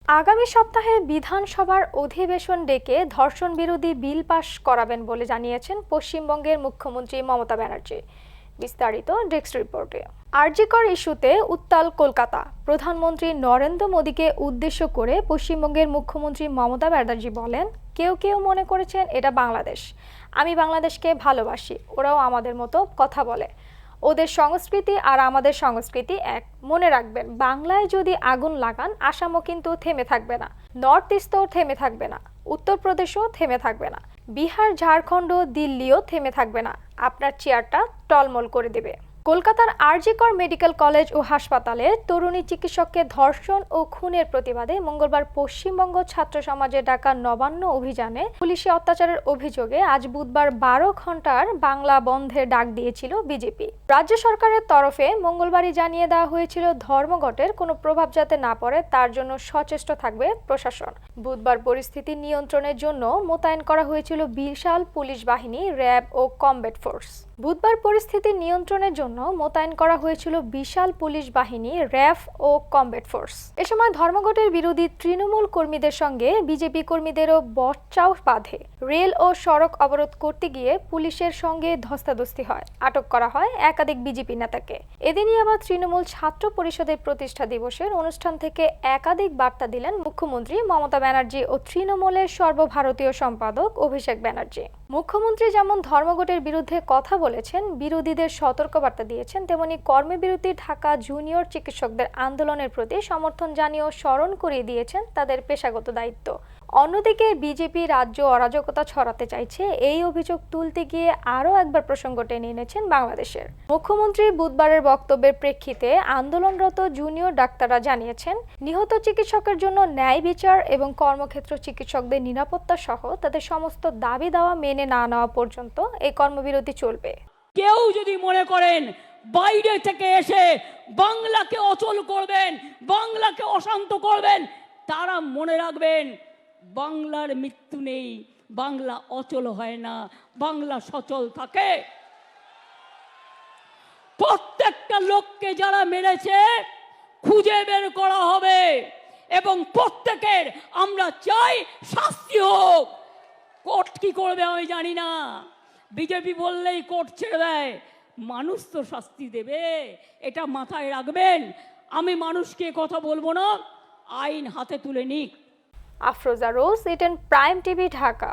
আগামী সপ্তাহে বিধানসভার অধিবেশন ডেকে ধর্ষণ বিরোধী বিল পাস করাবেন বলে জানিয়েছেন পশ্চিমবঙ্গের মুখ্যমন্ত্রী মমতা ব্যানার্জি। বিস্তারিত ডেস্ক রিপোর্টে। আরজিকর ইস্যুতে উত্তাল কলকাতা। প্রধানমন্ত্রী নরেন্দ্র মোদীকে উদ্দেশ্য করে পশ্চিমবঙ্গের মুখ্যমন্ত্রী মমতা ব্যানার্জি বলেন, কেউ কেউ মনে করেছেন এটা বাংলাদেশ। আমি বাংলাদেশকে ভালোবাসি, ওরাও আমাদের মতো কথা বলে। ওদের সংস্কৃতি আর আমাদের সংস্কৃতি এক। মনে রাখবেন, বাংলায় যদি আগুন লাগান, আসামও কিন্তু থেমে থাকবে না, নর্থ ইস্টও থেমে থাকবে না, উত্তরপ্রদেশও থেমে থাকবে না, বিহার, ঝাড়খণ্ড, দিল্লিও থেমে থাকবে না। আপনার চেয়ারটা টলমল করে দেবে। কলকাতার আরজিকর মেডিকেল কলেজ ও হাসপাতালে তরুণী চিকিৎসককে ধর্ষণ ও খুনের প্রতিবাদে মঙ্গলবার পশ্চিমবঙ্গ ছাত্র সমাজের ডাকা নবান্ন অভিযানে পুলিশি অত্যাচারের অভিযোগে আজ বুধবার 12 ঘন্টার বাংলা বন্ধের ডাক দিয়েছিল বিজেপি। রাজ্য সরকারের তরফে মঙ্গলবারই জানিয়ে দেওয়া হয়েছিল, ধর্মঘটের কোনো প্রভাব যাতে না পড়ে তার জন্য সচেষ্ট থাকবে প্রশাসন। বুধবার পরিস্থিতি নিয়ন্ত্রণের জন্য মোতায়েন করা হয়েছিল বিশাল পুলিশ বাহিনী, র্যাব ও কমব্যাট ফোর্স। বুধবার পরিস্থিতি নিয়ন্ত্রণের জন্য মোতায়েন করা হয়েছিল বিশাল পুলিশ বাহিনী, র্যাব ও কমব্যাট ফোর্স। এ সময় ধর্মঘটের বিরোধী তৃণমূল কর্মীদের সঙ্গে বিজেপি কর্মীদেরও বচসাও বাঁধে। রেল ও সড়ক অবরোধ করতে গিয়ে পুলিশের সঙ্গে ধস্তাধস্তি হয়, আটক করা হয় একাধিক বিজেপি নেতাকে। এদিনই আবার তৃণমূল ছাত্র পরিষদের প্রতিষ্ঠা দিবসের অনুষ্ঠান থেকে একাধিক বার্তা দিলেন মুখ্যমন্ত্রী মমতা ব্যানার্জি ও তৃণমূলের সর্বভারতীয় সম্পাদক অভিষেক ব্যানার্জি। মুখ্যমন্ত্রী যেমন ধর্মঘটের বিরুদ্ধে কথা বলেছেন, বিরোধীদের সতর্কবার্তা দিয়েছেন, তেমনি কর্মবিরতি থাকা জুনিয়র চিকিৎসকদের আন্দোলনের প্রতি সমর্থন জানিয়েও স্মরণ করিয়ে দিয়েছেন তাদের পেশাগত দায়িত্ব। অন্যদিকে বিজেপি রাজ্য অরাজকতা ছড়াতে চাইছে, এই অভিযোগ তুলতে গিয়ে আরও একবার প্রসঙ্গ টেনে এনেছেন বাংলাদেশের মুখ্যমন্ত্রী। বুধবারের বক্তব্যের প্রেক্ষিতে আন্দোলনরত জুনিয়র ডাক্তাররা জানিয়েছেন, নিহত চিকিৎসকের জন্য ন্যায় বিচার এবং কর্মক্ষেত্র চিকিৎসকদের নিরাপত্তা সহ তাদের সমস্ত দাবি দাওয়া মেনে না নেওয়া পর্যন্ত এই কর্মবিরতি চলবে। কেউ যদি মনে করেন বাইরে থেকে এসে বাংলাকে অচল করবেন, বাংলাকে অশান্ত করবেন, তারা মনে রাখবেন, বাংলার মৃত্যু নেই, বাংলা অচল হয় না, বাংলা সচল থাকে। প্রত্যেকটা লোককে যারা মেরেছে খুঁজে বের করা হবে এবং প্রত্যেকের আমরা চাই শাস্তি হোক। কোর্ট কি করবে আমি জানি না, বিজেপি বললেই কোর্ট ছেড়ে দেয়, মানুষ তো শাস্তি দেবে, এটা মাথায় রাখবেন। আমি মানুষকে কথা বলবো না, আইন হাতে তুলে নিক। আফরোজা রোজ, ইটেন প্রাইম টিভি, ঢাকা।